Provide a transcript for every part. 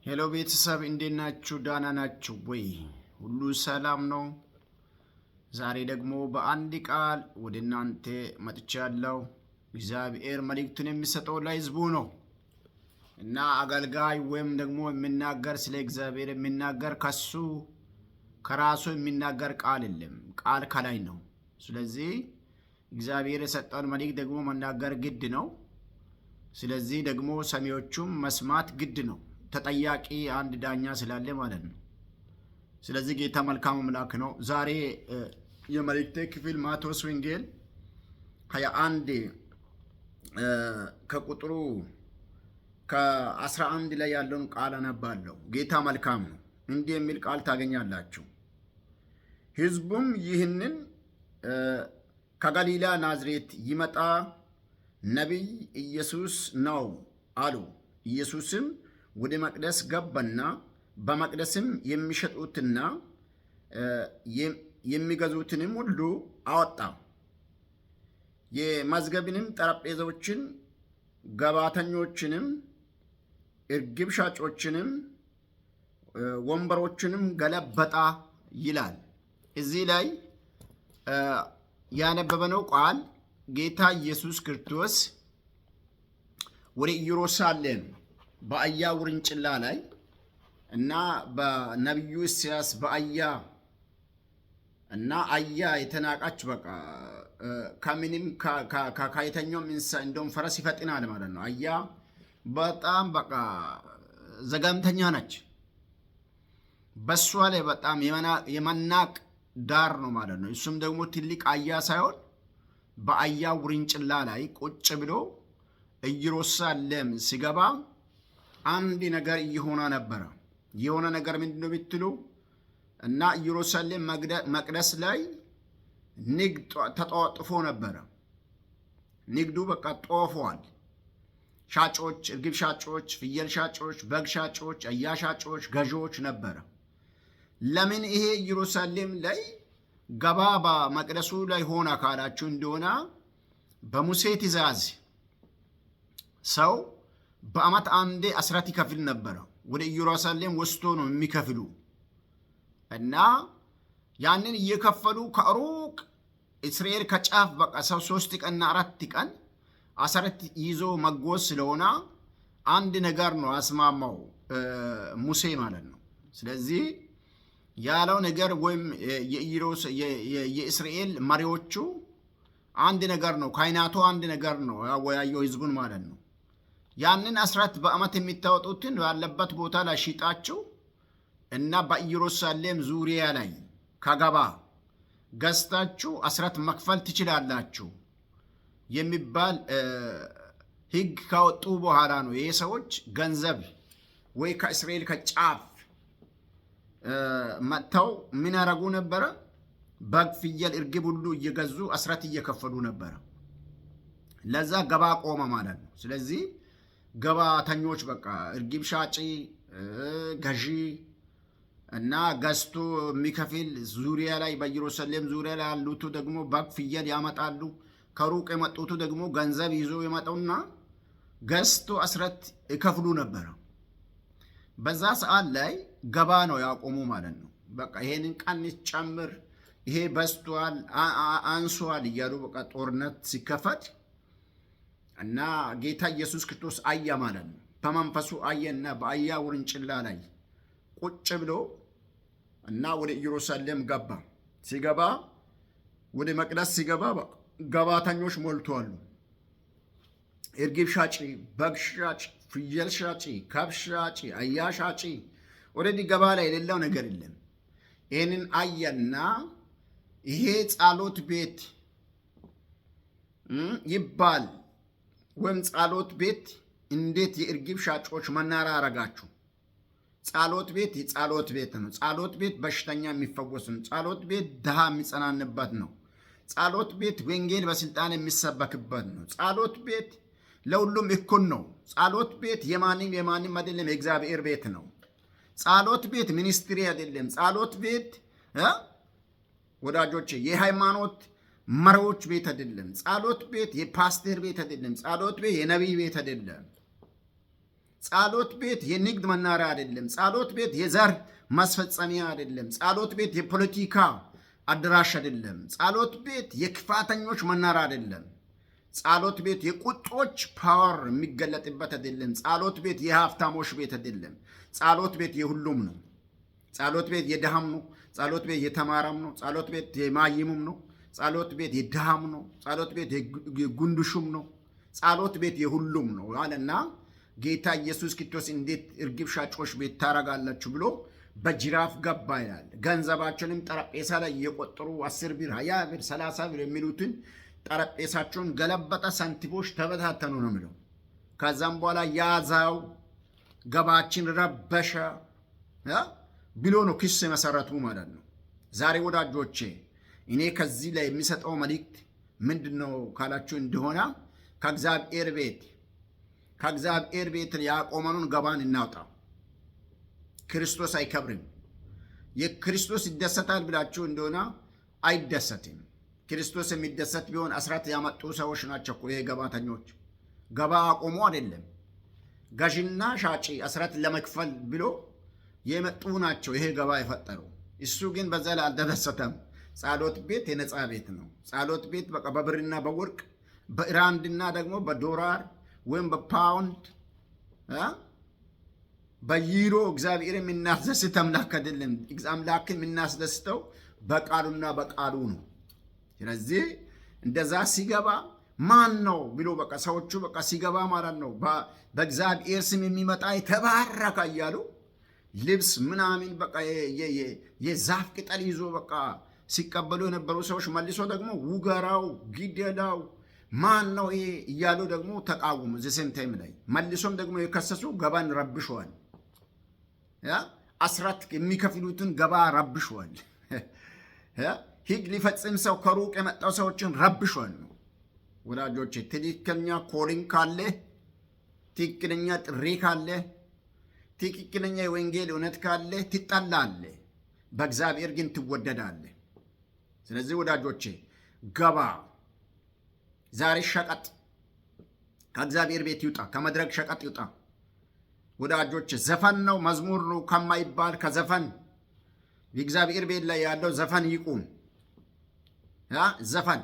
ሄሎ ቤተሰብ እንዴት ናችሁ? ዳና ናችሁ ወይ? ሁሉ ሰላም ነው? ዛሬ ደግሞ በአንድ ቃል ወደ እናንተ መጥቻለሁ። እግዚአብሔር መልእክቱን የሚሰጠው ለሕዝቡ ነው እና አገልጋይ ወይም ደግሞ የሚናገር ስለ እግዚአብሔር የሚናገር ከራሱ የሚናገር ቃል የለም። ቃል ከላይ ነው። ስለዚህ እግዚአብሔር የሰጠውን መልእክት ደግሞ መናገር ግድ ነው። ስለዚህ ደግሞ ሰሚዎቹም መስማት ግድ ነው። ተጠያቂ አንድ ዳኛ ስላለ ማለት ነው። ስለዚህ ጌታ መልካም አምላክ ነው። ዛሬ የመልእክቴ ክፍል ማቴዎስ ወንጌል 21 ከቁጥሩ ከ11 ላይ ያለውን ቃል አነባለሁ። ጌታ መልካም ነው። እንዲህ የሚል ቃል ታገኛላችሁ። ሕዝቡም ይህንን ከገሊላ ናዝሬት ይመጣ ነቢይ ኢየሱስ ነው አሉ። ኢየሱስም ወደ መቅደስ ገባና በመቅደስም የሚሸጡትና የሚገዙትንም ሁሉ አወጣ። የመዝገብንም ጠረጴዛዎችን፣ ገባተኞችንም፣ እርግብ ሻጮችንም ወንበሮችንም ገለበጣ ይላል። እዚህ ላይ ያነበበነው ቃል ጌታ ኢየሱስ ክርስቶስ ወደ ኢየሩሳሌም በአህያ ውርንጭላ ላይ እና በነቢዩ ኢሳያስ በአህያ እና አህያ የተናቃች በቃ ከምንም ከየትኛውም እንስሳ እንደውም ፈረስ ይፈጥናል ማለት ነው። አህያ በጣም በቃ ዘገምተኛ ነች። በሷ ላይ በጣም የመናቅ ዳር ነው ማለት ነው። እሱም ደግሞ ትልቅ አህያ ሳይሆን በአህያ ውርንጭላ ላይ ቁጭ ብሎ ኢየሩሳሌም ሲገባ አንድ ነገር እየሆነ ነበረ። የሆነ ነገር ምንድነው ብትሉ እና ኢየሩሳሌም መቅደስ ላይ ንግድ ተጧጥፎ ነበረ። ንግዱ በቃ ጦፈዋል። ሻጮች፣ እርግብ ሻጮች፣ ፍየል ሻጮች፣ በግ ሻጮች፣ አህያ ሻጮች፣ ገዢዎች ነበረ። ለምን ይሄ ኢየሩሳሌም ላይ ገባ በመቅደሱ ላይ ሆነ ካላችሁ እንደሆነ በሙሴ ትእዛዝ ሰው በአመት አንዴ አስራት ይከፍል ነበረ። ወደ ኢየሩሳሌም ወስዶ ነው የሚከፍሉ እና ያንን እየከፈሉ ከሩቅ እስራኤል ከጫፍ በቃ ሰው 3 ቀንና 4 ቀን አስራት ይዞ መጎዝ ስለሆነ አንድ ነገር ነው አስማማው ሙሴ ማለት ነው። ስለዚህ ያለው ነገር ወይም የእስራኤል መሪዎቹ አንድ ነገር ነው፣ ካህናቱ አንድ ነገር ነው ያወያየው ህዝቡን ማለት ነው። ያንን አስራት በአመት የሚታወጡትን ባለበት ቦታ ላይ ሽጣችሁ እና በኢየሩሳሌም ዙሪያ ላይ ከገባ ገዝታችሁ አስራት መክፈል ትችላላችሁ የሚባል ህግ ካወጡ በኋላ ነው ይሄ ሰዎች ገንዘብ ወይ ከእስራኤል ከጫፍ መጥተው ምን ያደርጉ ነበረ? በግ፣ ፍየል፣ እርግብ ሁሉ እየገዙ አስራት እየከፈሉ ነበረ። ለዛ ገባ ቆመ ማለት ነው። ስለዚህ ገባተኞች በቃ እርግብ ሻጪ፣ ገዢ እና ገዝቶ የሚከፍል ዙሪያ ላይ በኢየሩሳሌም ዙሪያ ላይ ያሉት ደግሞ በግ ፍየል ያመጣሉ። ከሩቅ የመጡት ደግሞ ገንዘብ ይዞ የመጡና ገዝቶ አስራት ይከፍሉ ነበረ። በዛ ሰዓት ላይ ገባ ነው ያቆሙ ማለት ነው። በቃ ይሄንን ቀንስ ጨምር፣ ይሄ በስቷል፣ አንሷል እያሉ በቃ ጦርነት ሲከፈት እና ጌታ ኢየሱስ ክርስቶስ አየ ማለት ነው። በመንፈሱ አየና በአህያ ውርንጭላ ላይ ቁጭ ብሎ እና ወደ ኢየሩሳሌም ገባ። ሲገባ ወደ መቅደስ ሲገባ ገባተኞች ሞልተዋል። እርግብ ሻጪ፣ በግ ሻጪ፣ ፍየል ሻጪ፣ ከብት ሻጪ፣ አህያ ሻጪ፣ ወደዚህ ገባ ላይ የሌለው ነገር የለም። ይህንን አየና ይሄ ጸሎት ቤት ይባል ወይም ጸሎት ቤት እንዴት የእርግብ ሻጮች መናሪያ አረጋችሁ? ጸሎት ቤት የጸሎት ቤት ነው። ጸሎት ቤት በሽተኛ የሚፈወስ ነው። ጸሎት ቤት ድሃ የሚጸናንበት ነው። ጸሎት ቤት ወንጌል በስልጣን የሚሰበክበት ነው። ጸሎት ቤት ለሁሉም እኩል ነው። ጸሎት ቤት የማንም አይደለም፣ የእግዚአብሔር ቤት ነው። ጸሎት ቤት ሚኒስትሪ አይደለም። ጸሎት ቤት ወዳጆች የሃይማኖት መሪዎች ቤት አይደለም። ጸሎት ቤት የፓስተር ቤት አይደለም። ጸሎት ቤት የነቢይ ቤት አይደለም። ጸሎት ቤት የንግድ መናሪያ አይደለም። ጸሎት ቤት የዘር ማስፈጸሚያ አይደለም። ጸሎት ቤት የፖለቲካ አዳራሽ አይደለም። ጸሎት ቤት የክፋተኞች መናሪያ አይደለም። ጸሎት ቤት የቁጦች ፓወር የሚገለጥበት አይደለም። ጸሎት ቤት የሀብታሞች ቤት አይደለም። ጸሎት ቤት የሁሉም ነው። ጸሎት ቤት የድሃም ነው። ጸሎት ቤት የተማረም ነው። ጸሎት ቤት የማይሙም ነው። ጸሎት ቤት የድሃም ነው። ጸሎት ቤት የጉንዱሹም ነው። ጸሎት ቤት የሁሉም ነው አለና ጌታ ኢየሱስ ክርስቶስ እንዴት እርግብ ሻጮች ቤት ታረጋላችሁ ብሎ በጅራፍ ገባ ይላል። ገንዘባቸውንም ጠረጴዛ ላይ እየቆጠሩ 10 ብር፣ 20 ብር፣ 30 ብር የሚሉትን ጠረጴዛቸውን ገለበጠ። ሳንቲሞች ተበታተኑ ነው የሚለው። ከዛም በኋላ ያዛው፣ ገባችን ረበሸ ብሎ ነው ክስ የመሰረቱ ማለት ነው። ዛሬ ወዳጆቼ እኔ ከዚህ ላይ የሚሰጠው መልእክት ምንድን ነው ካላችሁ እንደሆነ ከእግዚአብሔር ቤት ያቆመኑን ገባን እናውጣ። ክርስቶስ አይከብርም። የክርስቶስ ይደሰታል ብላችሁ እንደሆነ አይደሰትም። ክርስቶስ የሚደሰት ቢሆን አስራት ያመጡ ሰዎች ናቸው እኮ ይሄ ገባተኞች። ገባ አቆሙ አይደለም። ገዥና ሻጪ አስራት ለመክፈል ብሎ የመጡ ናቸው ይሄ ገባ የፈጠሩ። እሱ ግን በዛ ላይ አልተደሰተም። ጸሎት ቤት የነጻ ቤት ነው። ጸሎት ቤት በቃ በብርና በወርቅ በራንድና ደግሞ በዶላር ወይም በፓውንድ በዩሮ እግዚአብሔር የምናስደስት አምላክ አይደለም። አምላክን የምናስደስተው በቃሉና በቃሉ ነው። ስለዚህ እንደዛ ሲገባ ማን ነው ብሎ በቃ ሰዎቹ በቃ ሲገባ ማለት ነው በእግዚአብሔር ስም የሚመጣ የተባረከ እያሉ ልብስ ምናምን በቃ የዛፍ ቅጠል ይዞ በቃ ሲቀበሉ የነበሩ ሰዎች መልሶ ደግሞ ውገራው፣ ግደላው ማን ነው ይሄ እያሉ ደግሞ ተቃወሙ። ዘሴም ታይም ላይ መልሶም ደግሞ የከሰሱ ገባን ረብሸዋል። አስራት የሚከፍሉትን ገባ ረብሸዋል። ሕግ ሊፈጽም ሰው ከሩቅ የመጣው ሰዎችን ረብሸዋል ነው። ወዳጆቼ ትክክለኛ ኮሊንግ ካለ፣ ትክክለኛ ጥሪ ካለ፣ ትክክለኛ የወንጌል እውነት ካለ ትጠላለ፣ በእግዚአብሔር ግን ትወደዳለ። ስለዚህ ወዳጆቼ ገባ ዛሬ ሸቀጥ ከእግዚአብሔር ቤት ይውጣ፣ ከመድረክ ሸቀጥ ይውጣ። ወዳጆች ዘፈን ነው መዝሙር ነው ከማይባል ከዘፈን የእግዚአብሔር ቤት ላይ ያለው ዘፈን ይቁም። ዘፈን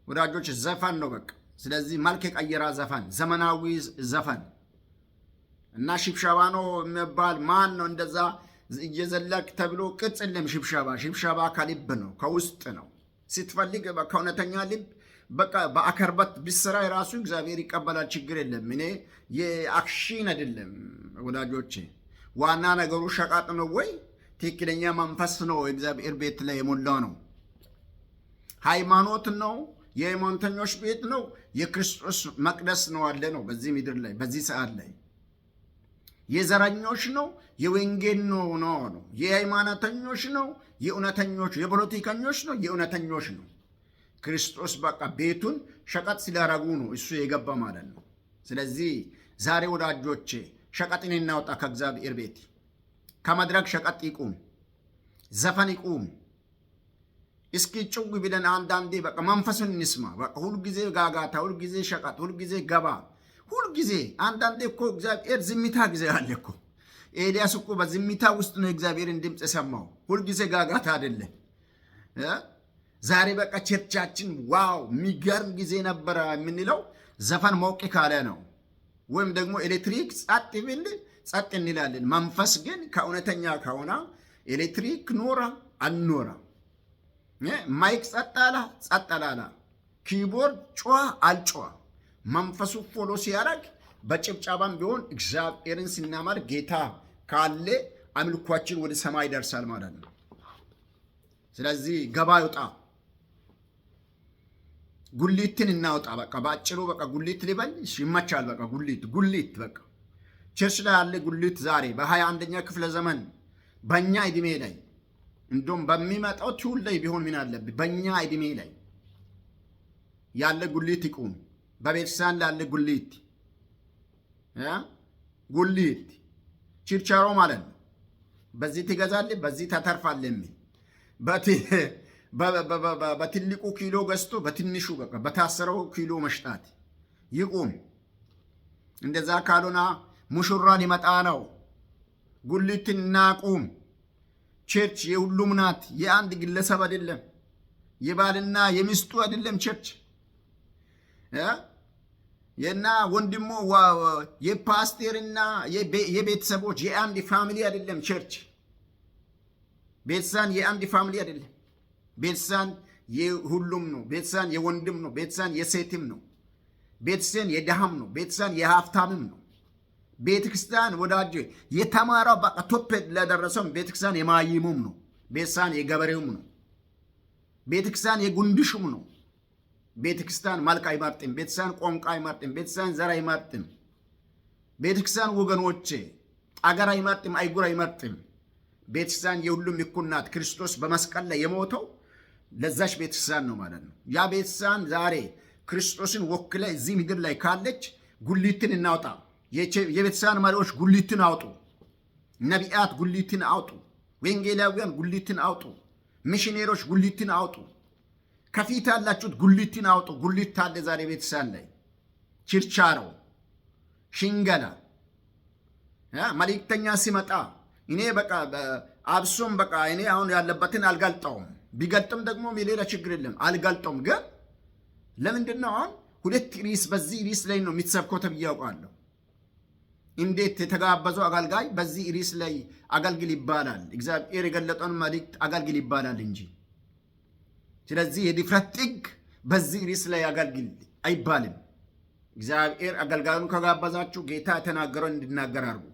ወዳጆች ዘፈን ነው በቃ። ስለዚህ መልክ የቀየራ ዘፈን፣ ዘመናዊ ዘፈን እና ሽብሸባ ነው የሚባል ማን ነው እንደዛ እየዘለቅ ተብሎ ቅጽ የለም። ሽብሸባ ከልብ ነው ከውስጥ ነው። ስትፈልግ ከእውነተኛ ልብ በቃ በአከርበት ቢሰራ የራሱ እግዚአብሔር ይቀበላል። ችግር የለም። እኔ የአክሽን አይደለም ወዳጆቼ። ዋና ነገሩ ሸቃጥ ነው ወይ ትክክለኛ መንፈስ ነው እግዚአብሔር ቤት ላይ የሞላው ነው። ሃይማኖት ነው የሃይማኖተኞች ቤት ነው የክርስቶስ መቅደስ ነው አለ ነው በዚህ ምድር ላይ በዚህ ሰዓት ላይ የዘረኞች ነው የወንጌል ነው ነው የሃይማኖተኞች ነው የእውነተኞች የፖለቲከኞች ነው የእውነተኞች ነው። ክርስቶስ በቃ ቤቱን ሸቀጥ ሲላረጉ ነው እሱ የገባ ማለት ነው። ስለዚህ ዛሬ ወዳጆቼ ሸቀጥን እናውጣ ከእግዚአብሔር ቤት። ከመድረክ ሸቀጥ ይቁም፣ ዘፈን ይቁም። እስኪ ጭው ብለን አንዳንዴ በቃ መንፈሱን እንስማ። በቃ ሁልጊዜ ጋጋታ፣ ሁልጊዜ ሸቀጥ፣ ሁልጊዜ ገባ፣ ሁልጊዜ አንዳንዴ እኮ እግዚአብሔር ዝምታ ጊዜ አለ እኮ። ኤልያስ እኮ በዝምታ ውስጥ ነው እግዚአብሔርን ድምፅ የሰማው። ሁልጊዜ ጋጋታ አይደለም። ዛሬ በቃ ቸርቻችን ዋው የሚገርም ጊዜ ነበረ የምንለው ዘፈን ሞቅ ካለ ነው። ወይም ደግሞ ኤሌክትሪክ ጸጥ ብል ጸጥ እንላለን። መንፈስ ግን ከእውነተኛ ከሆነ ኤሌክትሪክ ኖራ አልኖራ፣ ማይክ ጸጥ አላላ፣ ኪቦርድ ጮኸ አልጮኸ፣ መንፈሱ ፎሎ ሲያደርግ በጭብጨባም ቢሆን እግዚአብሔርን ስናማር ጌታ ካለ አምልኳችን ወደ ሰማይ ይደርሳል ማለት ነው። ስለዚህ ገባ ይውጣ፣ ጉሊትን እናውጣ። በቃ ባጭሩ በቃ ጉሊት ሊበል ይመቻል። በቃ ጉሊት በቃ ቸርች ላይ ያለ ጉሊት ዛሬ በ21ኛ ክፍለ ዘመን በእኛ እድሜ ላይ እንደውም በሚመጣው ትውልድ ላይ ቢሆን ምን አለብህ? በእኛ እድሜ ላይ ያለ ጉሊት ይቁም። በቤተክርስቲያን ላይ ያለ ጉሊት ችርቻሮ ማለት ነው። በዚህ ትገዛለህ፣ በዚህ ተተርፋለህ የሚል በትልቁ ኪሎ ገዝቶ በትንሹ በቃ በታሰረው ኪሎ መሽጣት ይቁም። እንደዛ ካልሆነ ሙሽራ ሊመጣ ነው። ጉሊትን እናቁም። ቸርች የሁሉም ናት፣ የአንድ ግለሰብ አይደለም፣ የባልና የሚስቱ አይደለም። ቸርች የና ወንድሞ የፓስተርና የቤተሰቦች የአንድ ፋሚሊ አይደለም። ቸርች ቤተሳን የአንድ ፋሚሊ አይደለም። ቤተሳን የሁሉም ነው። ቤተሳን የወንድም ነው። ቤተሳን የሴትም ነው። ቤተሳን የድሃም ነው። ቤተሳን የሀብታምም ነው። ቤተክርስቲያን ወዳጅ የተማረው በቃ ቶፕ ለደረሰው ቤተክርስቲያን የማይሙም ነው። ቤተክርስቲያን የገበሬውም ነው። ቤተክርስቲያን የጉንድሹም ነው። ቤተክርስቲያን መልክ አይመርጥም። ቤተክርስቲያን ቋንቋ አይመርጥም። ቤተክርስቲያን ዘር አይመርጥም። ቤተክርስቲያን ወገኖቼ አገር አይመርጥም፣ አይጉር አይመርጥም። ቤተክርስቲያን የሁሉም እኩል ናት። ክርስቶስ በመስቀል ላይ የሞተው ለዛች ቤተክርስቲያን ነው ማለት ነው። ያ ቤተክርስቲያን ዛሬ ክርስቶስን ወክለ እዚህ ምድር ላይ ካለች ጉሊትን እናውጣ። የቤተክርስቲያን መሪዎች ጉሊትን አውጡ። ነቢያት ጉሊትን አውጡ። ወንጌላውያን ጉሊትን አውጡ። ሚሽነሮች ጉሊትን አውጡ። ከፊት ያላችሁት ጉሊትን አውጡ። ጉሊት አለ ዛሬ ቤተክርስቲያን ላይ ችርቻሮ፣ ሽንገላ። መልእክተኛ ሲመጣ እኔ በቃ አብሶም በቃ እኔ አሁን ያለበትን አልገልጠውም። ቢገልጥም ደግሞ የሌላ ችግር የለም፣ አልገልጠውም። ግን ለምንድን ነው አሁን ሁለት ርዕስ በዚህ ርዕስ ላይ ነው የሚትሰብከው ተብዬ ያውቃለሁ። እንዴት የተጋበዘው አገልጋይ በዚህ ርዕስ ላይ አገልግል ይባላል? እግዚአብሔር የገለጠውን መልእክት አገልግል ይባላል እንጂ። ስለዚህ የድፍረት ጥግ በዚህ ርዕስ ላይ አገልግል አይባልም። እግዚአብሔር አገልጋዩን ከጋበዛችሁ ጌታ የተናገረውን እንድናገር አድርጉ።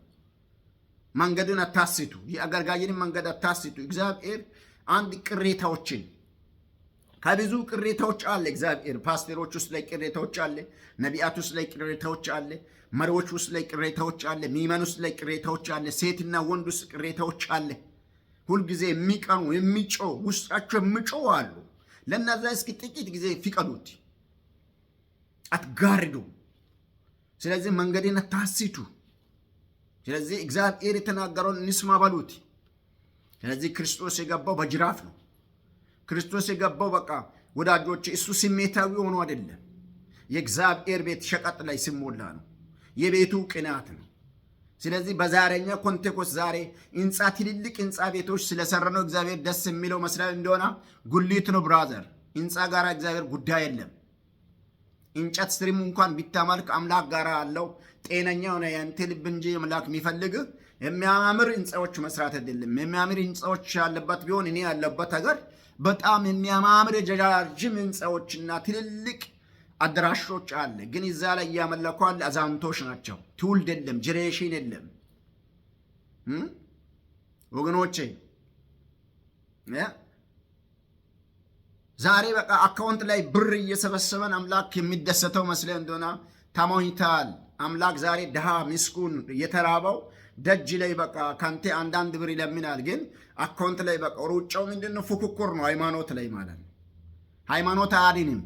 መንገድን አታስቱ። የአገልጋይን መንገድ አታስቱ። እግዚአብሔር አንድ ቅሬታዎችን ከብዙ ቅሬታዎች አለ። እግዚአብሔር ፓስተሮች ውስጥ ላይ ቅሬታዎች አለ። ነቢያት ውስጥ ላይ ቅሬታዎች አለ። መሪዎች ውስጥ ላይ ቅሬታዎች አለ። ሚመን ውስጥ ላይ ቅሬታዎች አለ። ሴትና ወንድ ውስጥ ቅሬታዎች አለ። ሁልጊዜ የሚቀኑ የሚጮው ውስጣቸው የሚጮው አሉ። ለእነዛ እስኪ ጥቂት ጊዜ ፍቀዱት፣ አትጋርዱ። ስለዚህ መንገድን አታስቱ። ስለዚህ እግዚአብሔር የተናገረውን እንስማ በሉት። ስለዚህ ክርስቶስ የገባው በጅራፍ ነው። ክርስቶስ የገባው በቃ ወዳጆች እሱ ስሜታዊ ሆኖ አይደለም። የእግዚአብሔር ቤት ሸቀጥ ላይ ሲሞላ ነው። የቤቱ ቅናት ነው። ስለዚህ በዛሬኛ ኮንቴክስት ዛሬ ህንፃ ትልልቅ ህንፃ ቤቶች ስለሰራ ነው እግዚአብሔር ደስ የሚለው መስሪያ እንደሆነ ጉሊት ነው ብራዘር። ህንፃ ጋር እግዚአብሔር ጉዳይ የለም። እንጨት ስሪም እንኳን ቢታመልክ አምላክ ጋር አለው። ጤነኛ ሆነ ያንተ ልብ እንጂ አምላክ የሚፈልግ የሚያማምር ህንፃዎች መስራት አይደለም። የሚያማምር ህንፃዎች ያለበት ቢሆን እኔ ያለበት ሀገር በጣም የሚያማምር ረጃጅም ህንፃዎችና ትልልቅ አድራሾች አለ። ግን እዛ ላይ እያመለኩ አለ አዛውንቶች ናቸው። ትውልድ የለም፣ ጀኔሬሽን የለም። ወገኖቼ ዛሬ በቃ አካውንት ላይ ብር እየሰበሰበን አምላክ የሚደሰተው መስለ እንደሆነ ተሞኝታል። አምላክ ዛሬ ድሃ ምስኩን የተራበው ደጅ ላይ በቃ ካንተ አንዳንድ ብር ይለምናል። ግን አካውንት ላይ በቃ ሩጫው ምንድነው? ፉክክር ነው። ሃይማኖት ላይ ማለት ነው። ሃይማኖት አያድንም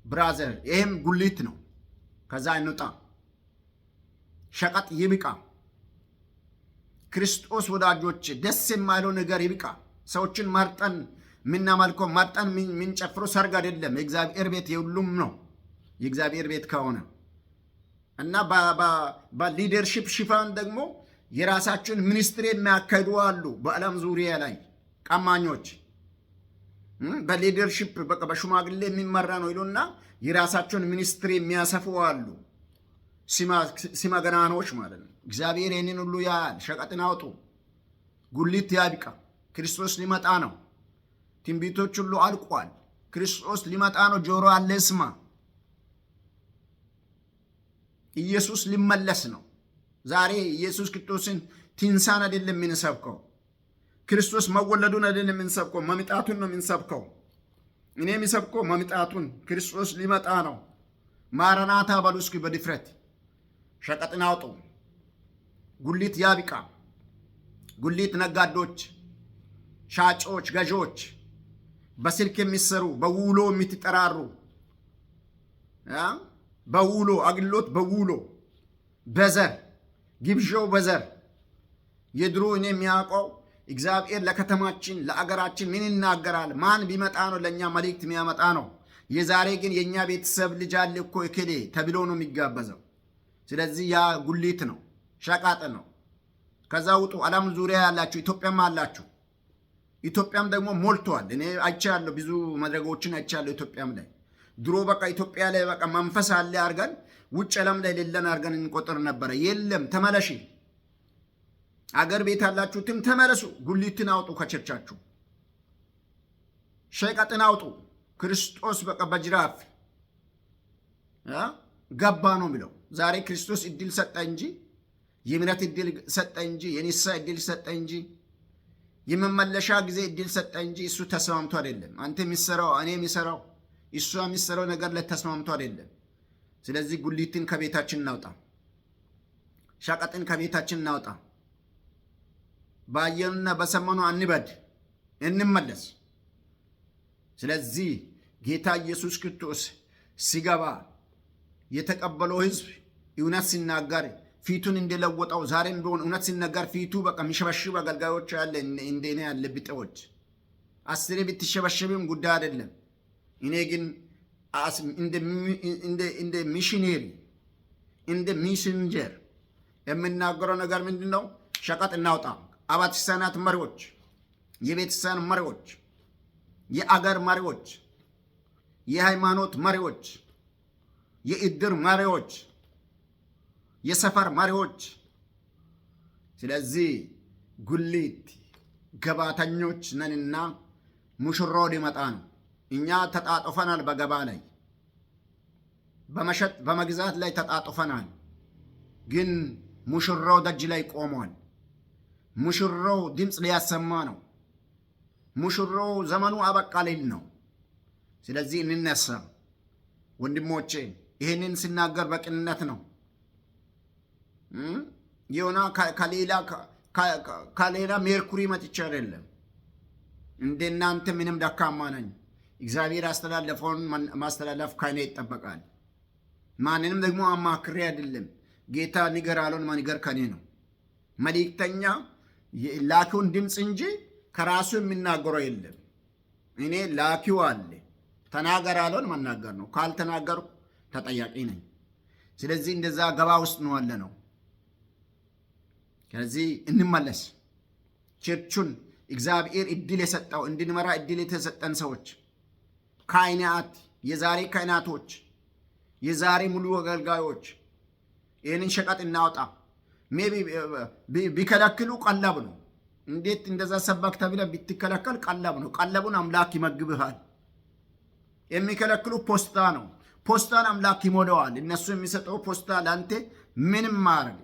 ብራዘር። ይህም ጉሊት ነው። ከዛ እንውጣ። ሸቀጥ ይብቃ። ክርስቶስ ወዳጆች ደስ የማይለው ነገር ይብቃ። ሰዎችን መርጠን ምናመልከው መርጠን ምንጨፍረው ሰርግ አይደለም። የእግዚአብሔር ቤት የሁሉም ነው። የእግዚአብሔር ቤት ከሆነ እና በሊደርሺፕ ሽፋን ደግሞ የራሳቸውን ሚኒስትሪ የሚያካሂዱ አሉ። በዓለም ዙሪያ ላይ ቀማኞች በሊደርሺፕ በቃ በሽማግሌ የሚመራ ነው ይሉና የራሳቸውን ሚኒስትሪ የሚያሰፉ አሉ። ሲመገናኖች ማለት ነው። እግዚአብሔር ይህንን ሁሉ ያያል። ሸቀጥን አውጡ። ጉሊት ያብቃ። ክርስቶስ ሊመጣ ነው። ትንቢቶች ሁሉ አልቋል። ክርስቶስ ሊመጣ ነው። ጆሮ አለ ስማ። ኢየሱስ ሊመለስ ነው። ዛሬ ኢየሱስ ክርስቶስን ትንሣኤን አይደለም የምንሰብከው። ክርስቶስ መወለዱን አይደለም የምንሰብከው፣ መምጣቱን ነው የምንሰብከው። እኔ የምሰብከው መምጣቱን፣ ክርስቶስ ሊመጣ ነው። ማራናታ በሉ እስኪ በድፍረት። ሸቀጥን አውጡ። ጉሊት ያብቃ። ጉሊት ነጋዴዎች፣ ሻጮች፣ ገዢዎች፣ በስልክ የሚሰሩ በውሎ የምትጠራሩ በውሎ አግሎት በውሎ በዘር ግብዣው በዘር የድሮ እኔ የሚያውቀው እግዚአብሔር ለከተማችን ለአገራችን ምን ይናገራል? ማን ቢመጣ ነው ለእኛ መልእክት የሚያመጣ ነው? የዛሬ ግን የእኛ ቤተሰብ ልጅ አለ እኮ እከሌ ተብሎ ነው የሚጋበዘው። ስለዚህ ያ ጉሊት ነው፣ ሸቃጥ ነው። ከዛ ውጡ። ዓለም ዙሪያ ያላችሁ ኢትዮጵያም አላችሁ። ኢትዮጵያም ደግሞ ሞልቷል። እኔ አይቻለሁ፣ ብዙ መድረኮችን አይቻለሁ ኢትዮጵያም ላይ። ድሮ በቃ ኢትዮጵያ ላይ በቃ መንፈስ አለ አድርገን ውጭ ዓለም ላይ ሌለን አድርገን እንቆጥር ነበረ። የለም፣ ተመለሺ። አገር ቤት ያላችሁትም ተመለሱ። ጉሊትን አውጡ ከቸርቻችሁ፣ ሸቀጥን አውጡ። ክርስቶስ በቃ በጅራፍ ገባ ነው የሚለው። ዛሬ ክርስቶስ እድል ሰጠ እንጂ የምህረት እድል ሰጠ እንጂ የንስሐ እድል ሰጠ እንጂ የመመለሻ ጊዜ እድል ሰጠ እንጂ እሱ ተስማምቶ አይደለም። አንተ የሚሰራው እኔ የሚሰራው እሱ የሚሰራው ነገር ላይ ተስማምቶ አይደለም። ስለዚህ ጉሊትን ከቤታችን እናውጣ፣ ሸቀጥን ከቤታችን እናውጣ። ባየኑና በሰማኑ አንበድ፣ እንመለስ። ስለዚህ ጌታ ኢየሱስ ክርስቶስ ሲገባ የተቀበለው ሕዝብ እውነት ሲናገር ፊቱን እንደለወጠው ዛሬም ቢሆን እውነት ሲናገር ፊቱ በቃ የሚሸበሽብ አገልጋዮች ያለ እንደኔ ያለ ብጤዎች። አስሬ ብትሸበሽብም ጉዳይ አይደለም። እኔ ግን እንደ ሚሽነሪ እንደ ሚሴንጀር የምናገረው ነገር ምንድን ነው? ሸቀጥ እናውጣ። አብያተ ክርስቲያናት መሪዎች፣ የቤተክርስቲያን መሪዎች፣ የአገር መሪዎች፣ የሃይማኖት መሪዎች፣ የእድር መሪዎች፣ የሰፈር መሪዎች። ስለዚህ ጉሊት ገባተኞች ነንና ሙሽራው ሊመጣ ነው። እኛ ተጣጥፈናል። በገባ ላይ በመሸጥ በመግዛት ላይ ተጣጥፈናል። ግን ሙሽራው ደጅ ላይ ቆሟል። ሙሽራው ድምፅ ሊያሰማ ነው። ሙሽራው ዘመኑ አበቃ ሊል ነው። ስለዚህ እንነሳ ወንድሞቼ። ይህንን ሲናገር በቅንነት ነው። የሆነ ከሌላ ሜርኩሪ መጥቼ አይደለም። እንደናንተ ምንም ደካማ ነኝ። እግዚአብሔር ያስተላለፈውን ማስተላለፍ ከእኔ ይጠበቃል። ማንንም ደግሞ አማክሬ አይደለም። ጌታ ንገር አለውን መንገር ከኔ ነው። መልእክተኛ ላኪውን ድምፅ እንጂ ከራሱ የሚናገረው የለም። እኔ ላኪው አለ። ተናገር አለውን መናገር ነው። ካልተናገሩ ተጠያቂ ነኝ። ስለዚህ እንደዛ ገባ ውስጥ ነው ያለ ነው። ስለዚህ እንመለስ። ቸርቹን እግዚአብሔር እድል የሰጠው እንድንመራ እድል የተሰጠን ሰዎች ካህናት፣ የዛሬ ካህናቶች፣ የዛሬ ሙሉ አገልጋዮች ይህንን ሸቀጥ እናውጣ። ሜቢ ቢከለክሉ ቀለብ ነው። እንዴት እንደዛ ሰባክ ተብለ ብትከለከል ቀለብ ነው። ቀለቡን አምላክ ይመግብሃል። የሚከለክሉ ፖስታ ነው። ፖስታን አምላክ ይሞላዋል። እነሱ የሚሰጠው ፖስታ ለአንተ ምንም ማድረግ።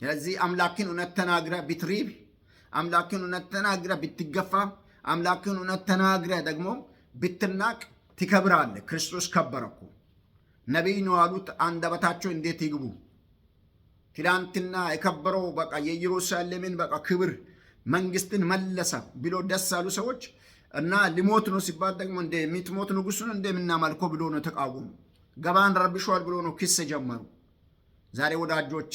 ስለዚህ አምላክን እውነት ተናግረ ብትሪብ፣ አምላክን እውነት ተናግረ ብትገፋ፣ አምላክን እውነት ተናግረ ደግሞ ብትናቅ ትከብራለህ። ክርስቶስ ከበረኩ። ነቢይ ነው ያሉት አንደበታቸው እንዴት ይግቡ? ትላንትና የከበረው በቃ የኢየሩሳሌምን በቃ ክብር መንግስትን መለሰ ብሎ ደስ ያሉ ሰዎች እና ሊሞት ነው ሲባል ደግሞ እንደሚትሞት ንጉሱን እንደምናመልከው ብሎ ነው ተቃወሙ። ገባን ረብሸዋል ብሎ ነው ክስ ጀመሩ። ዛሬ ወዳጆቼ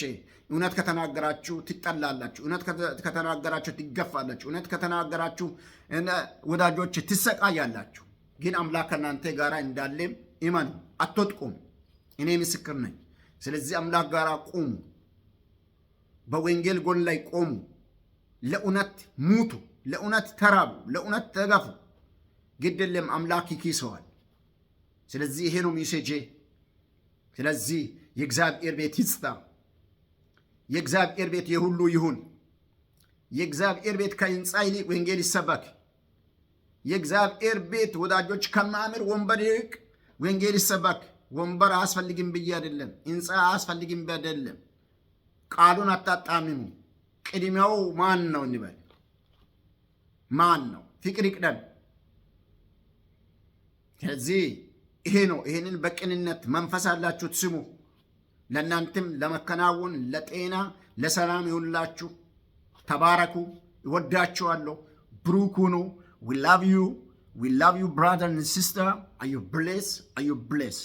እውነት ከተናገራችሁ ትጠላላችሁ። እውነት ከተናገራችሁ ትገፋላችሁ። እውነት ከተናገራችሁ ወዳጆቼ ትሰቃያላችሁ። ግን አምላክ ከእናንተ ጋር እንዳለም ኢማኑ። አትወጥቁም። እኔ ምስክር ነኝ። ስለዚህ አምላክ ጋር ቆሙ። በወንጌል ጎን ላይ ቆሙ። ለእውነት ሙቱ። ለእውነት ተራቡ። ለእውነት ተገፉ። ግድ የለም አምላክ ይኪሰዋል። ስለዚህ ይሄ ነው ሚሴጄ። ስለዚህ የእግዚአብሔር ቤት ይጽዳ። የእግዚአብሔር ቤት የሁሉ ይሁን። የእግዚአብሔር ቤት ከህንፃ ይልቅ ወንጌል ይሰበክ። የእግዚአብሔር ቤት ወዳጆች ከማምር ወንበር ይልቅ ወንጌል ይሰበክ። ወንበር አያስፈልግም ብዬ አይደለም። ህንፃ አያስፈልግም ብዬ አይደለም። ቃሉን አታጣምሙ። ቅድሚያው ማን ነው እንበል። ማን ነው? ፍቅር ይቅደም። ስለዚህ ይሄ ነው። ይሄንን በቅንነት መንፈስ አላችሁት ስሙ። ለእናንተም ለመከናወን ለጤና ለሰላም ይሁንላችሁ። ተባረኩ። ይወዳችኋለሁ። ብሩክ ሁኑ። we love you brother and sister. Are you blessed?